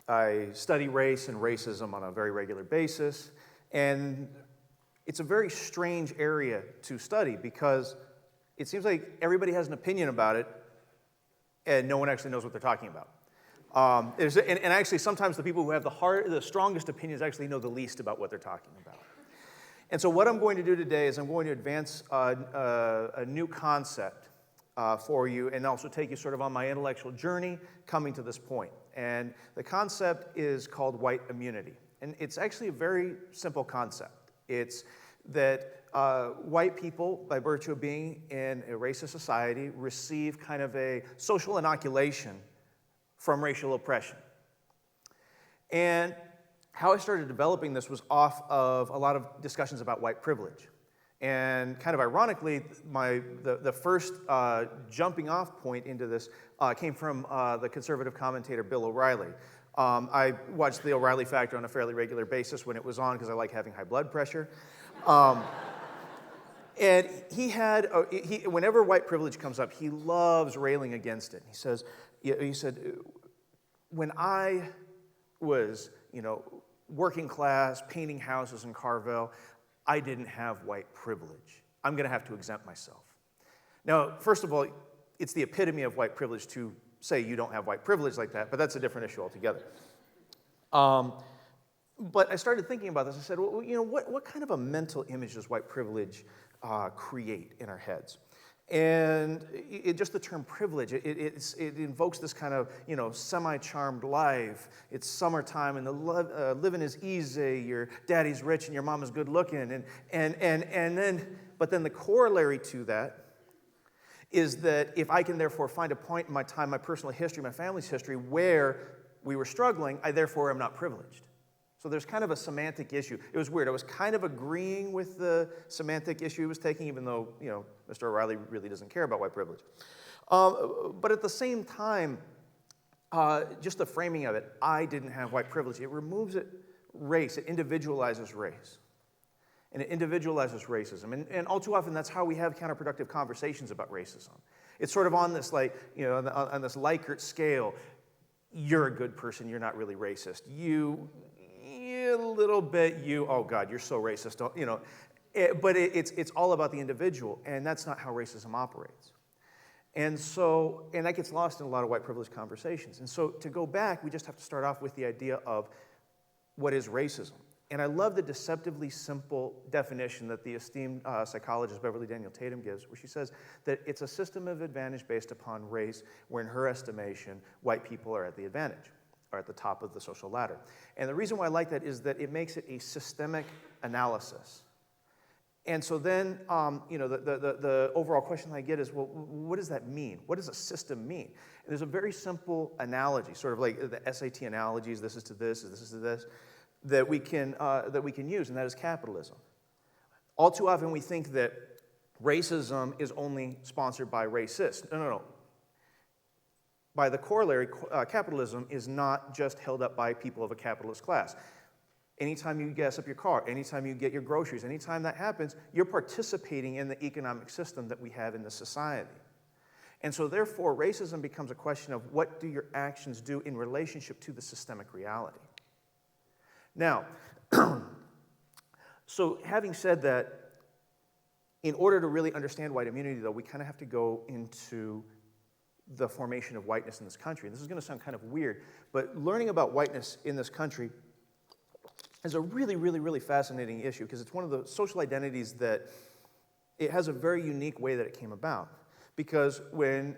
I study race and racism on a very regular basis, and it's a very strange area to study because it seems like everybody has an opinion about it, and no one actually knows what they're talking about. And actually, sometimes the people who have the strongest opinions actually know the least about what they're talking about. And so what I'm going to do today is I'm going to advance a new concept for you and also take you sort of on my intellectual journey coming to this point. And the concept is called white immunity. And it's actually a very simple concept. It's that white people, by virtue of being in a racist society, receive kind of a social inoculation from racial oppression. And how I started developing this was off of a lot of discussions about white privilege. And kind of ironically, the first jumping off point into this came from the conservative commentator Bill O'Reilly. I watched the O'Reilly Factor on a fairly regular basis when it was on because I like having high blood pressure. And he had, whenever white privilege comes up, he loves railing against it. He said, when I was, working class, painting houses in Carvel, I didn't have white privilege. I'm going to have to exempt myself. Now, first of all, it's the epitome of white privilege to say you don't have white privilege like that, but that's a different issue altogether. But I started thinking about this. I said, well, what kind of a mental image does white privilege create in our heads? And just the term privilege, it invokes this kind of, semi-charmed life. It's summertime and the living is easy. Your daddy's rich and your mama's good looking. But then the corollary to that is that if I can therefore find a point in my time, my personal history, my family's history, where we were struggling, I therefore am not privileged. So there's kind of a semantic issue. It was weird. I was kind of agreeing with the semantic issue he was taking, even though, Mr. O'Reilly really doesn't care about white privilege. But at the same time, just the framing of it, I didn't have white privilege. It removes race. It individualizes race. And it individualizes racism. And all too often, that's how we have counterproductive conversations about racism. It's sort of on this, on this Likert scale. You're a good person. You're not really racist. A little bit, oh God, you're so racist, but it's all about the individual, and that's not how racism operates. And that gets lost in a lot of white privilege conversations. And so to go back, we just have to start off with the idea of what is racism. And I love the deceptively simple definition that the esteemed psychologist Beverly Daniel Tatum gives, where she says that it's a system of advantage based upon race, where in her estimation, white people are at the advantage, are at the top of the social ladder. And the reason why I like that is that it makes it a systemic analysis. And so then, the overall question I get is, well, what does that mean? What does a system mean? And there's a very simple analogy, sort of like the SAT analogies, this is to this, this is to this, that we can use, and that is capitalism. All too often we think that racism is only sponsored by racists. No. By the corollary, capitalism is not just held up by people of a capitalist class. Anytime you gas up your car, anytime you get your groceries, anytime that happens, you're participating in the economic system that we have in the society. And so therefore, racism becomes a question of what do your actions do in relationship to the systemic reality. Now, so having said that, in order to really understand white immunity, though, we kind of have to go into the formation of whiteness in this country. And this is going to sound kind of weird, but learning about whiteness in this country is a really, really, really fascinating issue because it's one of the social identities that it has a very unique way that it came about. Because when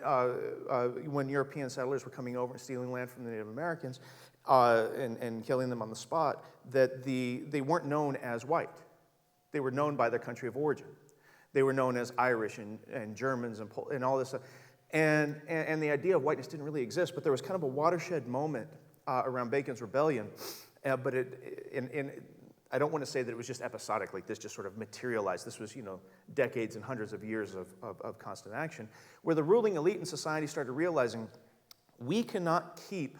European settlers were coming over and stealing land from the Native Americans and killing them on the spot, that they weren't known as white. They were known by their country of origin. They were known as Irish and Germans and all this stuff. And the idea of whiteness didn't really exist, but there was kind of a watershed moment around Bacon's Rebellion. But I don't want to say that it was just episodic, like this just sort of materialized. This was, decades and hundreds of years of constant action, where the ruling elite in society started realizing we cannot keep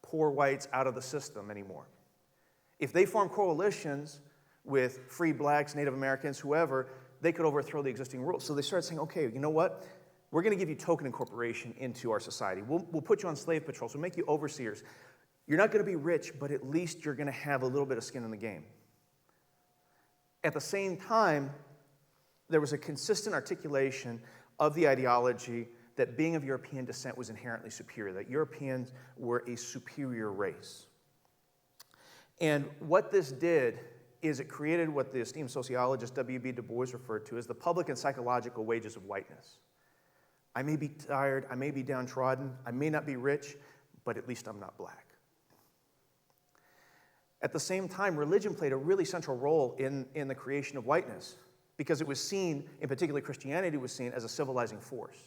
poor whites out of the system anymore. If they form coalitions with free blacks, Native Americans, whoever, they could overthrow the existing rules. So they started saying, okay, you know what? We're going to give you token incorporation into our society. We'll put you on slave patrols. We'll make you overseers. You're not going to be rich, but at least you're going to have a little bit of skin in the game. At the same time, there was a consistent articulation of the ideology that being of European descent was inherently superior, that Europeans were a superior race. And what this did is it created what the esteemed sociologist W.B. Du Bois referred to as the public and psychological wages of whiteness. I may be tired, I may be downtrodden, I may not be rich, but at least I'm not black. At the same time, religion played a really central role in the creation of whiteness because it was seen, in particular Christianity was seen as a civilizing force.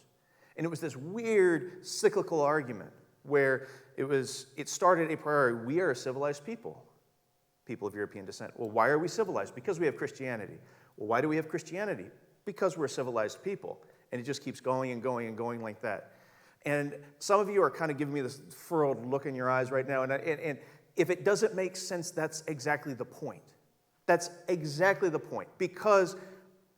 And it was this weird cyclical argument where it started a priori, we are a civilized people of European descent. Well, why are we civilized? Because we have Christianity. Well, why do we have Christianity? Because we're a civilized people. And it just keeps going and going and going like that. And some of you are kind of giving me this furrowed look in your eyes right now, and if it doesn't make sense, that's exactly the point. That's exactly the point. Because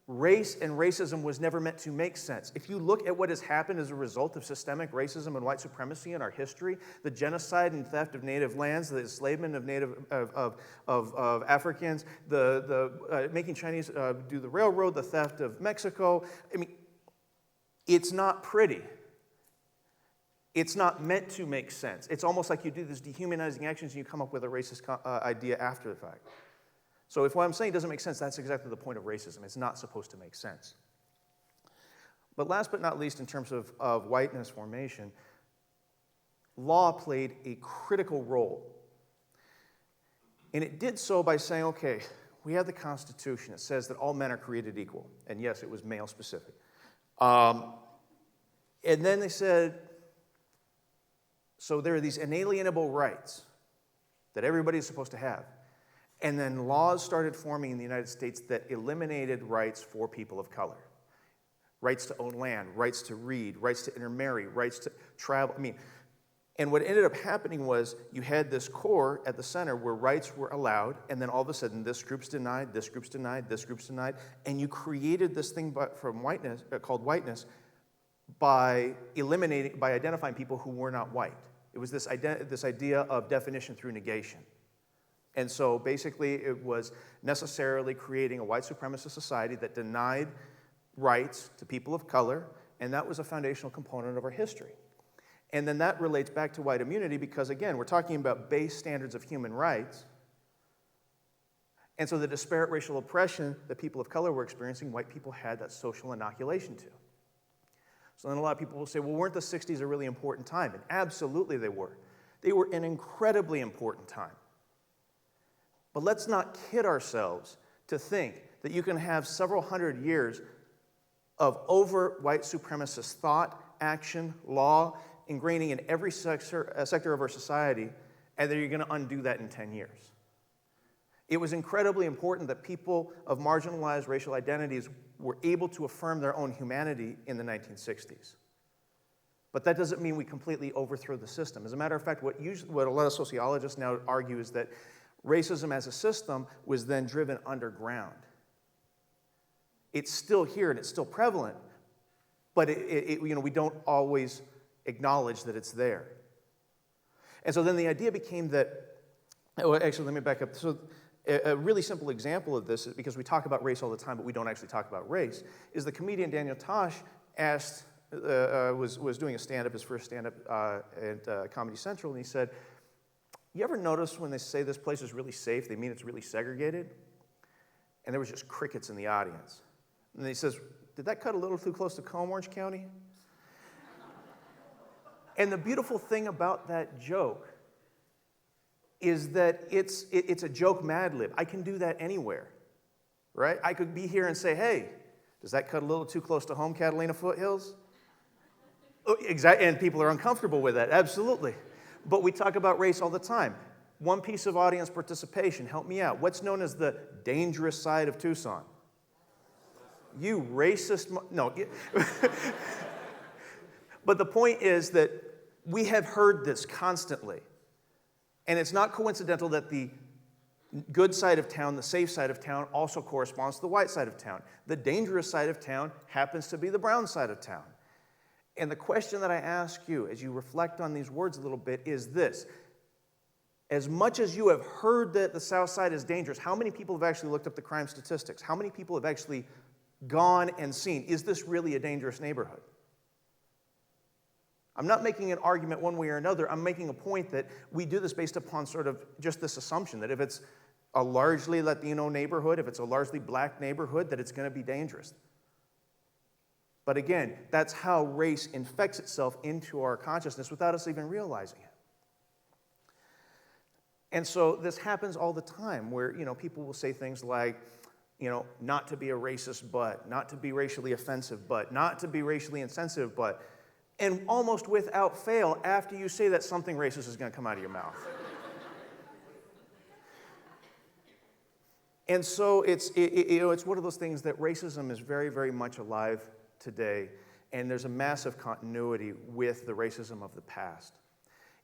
race and racism was never meant to make sense. If you look at what has happened as a result of systemic racism and white supremacy in our history, the genocide and theft of native lands, the enslavement of Africans, the making Chinese do the railroad, the theft of Mexico, I mean, it's not pretty. It's not meant to make sense. It's almost like you do these dehumanizing actions and you come up with a racist idea after the fact. So if what I'm saying doesn't make sense, that's exactly the point of racism. It's not supposed to make sense. But last but not least, in terms of whiteness formation, law played a critical role. And it did so by saying, okay, we have the Constitution. It says that all men are created equal. And yes, it was male specific. And then they said, so there are these inalienable rights that everybody's supposed to have. And then laws started forming in the United States that eliminated rights for people of color. Rights to own land, rights to read, rights to intermarry, rights to travel. And what ended up happening was you had this core at the center where rights were allowed, and then all of a sudden this group's denied, this group's denied, this group's denied, and you created this thing from whiteness, called whiteness by identifying people who were not white. It was this idea of definition through negation. And so basically it was necessarily creating a white supremacist society that denied rights to people of color, and that was a foundational component of our history. And then that relates back to white immunity because, again, we're talking about base standards of human rights. And so the disparate racial oppression that people of color were experiencing, white people had that social inoculation to. So then a lot of people will say, well, weren't the 60s a really important time? And absolutely they were. They were an incredibly important time. But let's not kid ourselves to think that you can have several hundred years of overt white supremacist thought, action, law, ingraining in every sector of our society, and that you're going to undo that in 10 years. It was incredibly important that people of marginalized racial identities were able to affirm their own humanity in the 1960s. But that doesn't mean we completely overthrow the system. As a matter of fact, what a lot of sociologists now argue is that racism as a system was then driven underground. It's still here and it's still prevalent, but we don't always acknowledge that it's there. And so then the idea became that, actually, let me back up. So a really simple example of this, because we talk about race all the time, but we don't actually talk about race, is the comedian Daniel Tosh was doing a stand-up, his first stand-up at Comedy Central, and he said, you ever notice when they say this place is really safe, they mean it's really segregated? And there was just crickets in the audience. And he says, did that cut a little too close to Combe, Orange County? And the beautiful thing about that joke is that it's a joke Mad Lib. I can do that anywhere, right? I could be here and say, hey, does that cut a little too close to home, Catalina Foothills? Oh, exactly, and people are uncomfortable with that, absolutely. But we talk about race all the time. One piece of audience participation, help me out. What's known as the dangerous side of Tucson? You racist, no. But the point is that we have heard this constantly. And it's not coincidental that the good side of town, the safe side of town, also corresponds to the white side of town. The dangerous side of town happens to be the brown side of town. And the question that I ask you as you reflect on these words a little bit is this. As much as you have heard that the South Side is dangerous, how many people have actually looked up the crime statistics? How many people have actually gone and seen, is this really a dangerous neighborhood? I'm not making an argument one way or another. I'm making a point that we do this based upon sort of just this assumption that if it's a largely Latino neighborhood, if it's a largely black neighborhood, that it's going to be dangerous. But again, that's how race infects itself into our consciousness without us even realizing it. And so this happens all the time where, people will say things like, not to be a racist, but, not to be racially offensive, but, not to be racially insensitive, but, and almost without fail, after you say that, something racist is going to come out of your mouth. And so it's one of those things that racism is very, very much alive today, and there's a massive continuity with the racism of the past.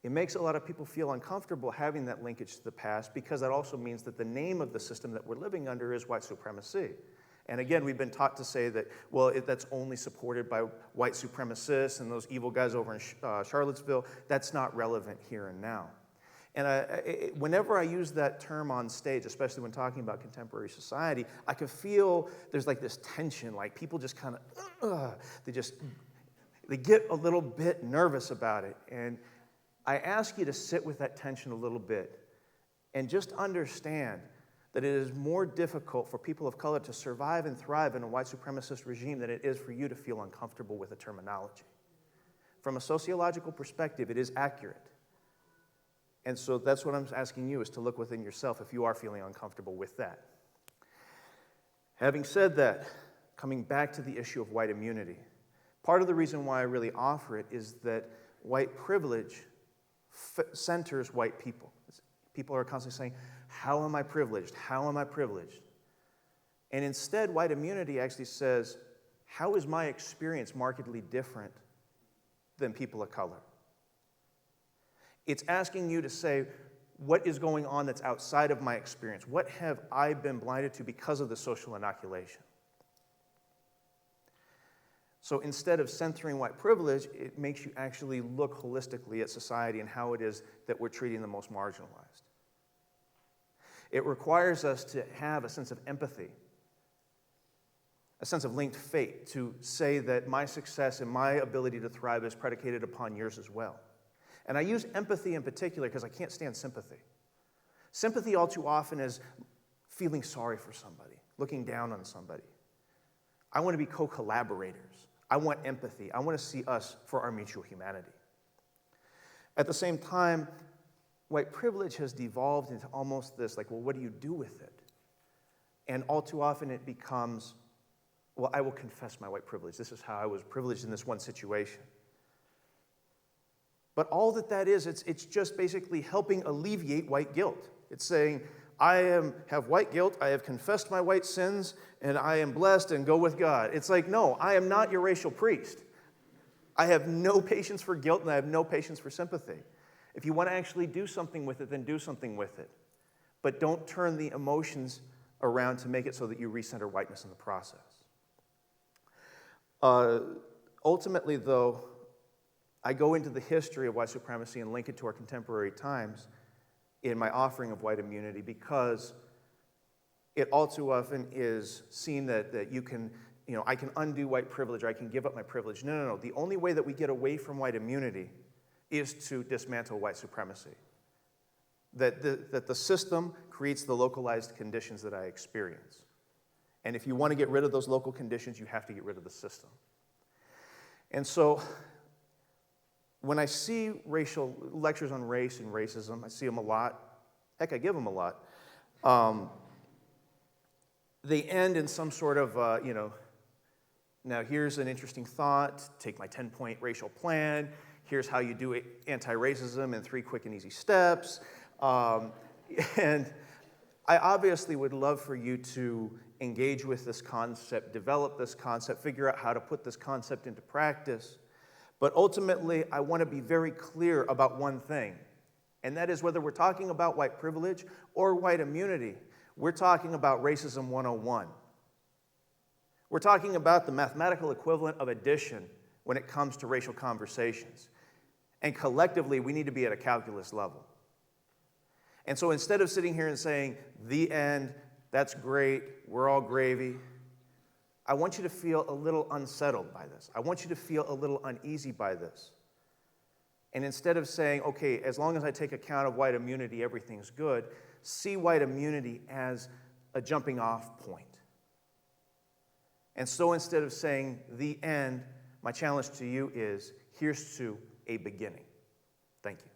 It makes a lot of people feel uncomfortable having that linkage to the past because that also means that the name of the system that we're living under is white supremacy. And again, we've been taught to say that, that's only supported by white supremacists and those evil guys over in Charlottesville. That's not relevant here and now. And whenever I use that term on stage, especially when talking about contemporary society, I can feel there's like this tension, like people just kind of, they get a little bit nervous about it. And I ask you to sit with that tension a little bit and just understand that it is more difficult for people of color to survive and thrive in a white supremacist regime than it is for you to feel uncomfortable with the terminology. From a sociological perspective, it is accurate. And so that's what I'm asking you, is to look within yourself if you are feeling uncomfortable with that. Having said that, coming back to the issue of white immunity, part of the reason why I really offer it is that white privilege centers white people. People are constantly saying, how am I privileged? How am I privileged? And instead, white immunity actually says, how is my experience markedly different than people of color? It's asking you to say, what is going on that's outside of my experience? What have I been blinded to because of the social inoculation? So instead of centering white privilege, it makes you actually look holistically at society and how it is that we're treating the most marginalized. It requires us to have a sense of empathy, a sense of linked fate, to say that my success and my ability to thrive is predicated upon yours as well. And I use empathy in particular because I can't stand sympathy. Sympathy all too often is feeling sorry for somebody, looking down on somebody. I want to be co-collaborators. I want empathy. I want to see us for our mutual humanity. At the same time, white privilege has devolved into almost this, what do you do with it? And all too often it becomes, I will confess my white privilege. This is how I was privileged in this one situation. But all that is, it's just basically helping alleviate white guilt. It's saying, I have white guilt, I have confessed my white sins, and I am blessed and go with God. It's like, no, I am not your racial priest. I have no patience for guilt and I have no patience for sympathy. If you want to actually do something with it, then do something with it. But don't turn the emotions around to make it so that you recenter whiteness in the process. Ultimately, though, I go into the history of white supremacy and link it to our contemporary times in my offering of white immunity because it all too often is seen that you can, I can undo white privilege or I can give up my privilege. No. The only way that we get away from white immunity is to dismantle white supremacy. That the system creates the localized conditions that I experience. And if you want to get rid of those local conditions, you have to get rid of the system. And so when I see racial lectures on race and racism, I see them a lot. Heck, I give them a lot. They end in some sort of, now here's an interesting thought, take my 10-point racial plan, here's how you do anti-racism in 3 quick and easy steps. And I obviously would love for you to engage with this concept, develop this concept, figure out how to put this concept into practice. But ultimately, I want to be very clear about one thing, and that is whether we're talking about white privilege or white immunity, we're talking about racism 101. We're talking about the mathematical equivalent of addition when it comes to racial conversations. And collectively, we need to be at a calculus level. And so instead of sitting here and saying, the end, that's great, we're all gravy, I want you to feel a little unsettled by this. I want you to feel a little uneasy by this. And instead of saying, okay, as long as I take account of white immunity, everything's good, see white immunity as a jumping off point. And so instead of saying the end, my challenge to you is, here's to a beginning. Thank you.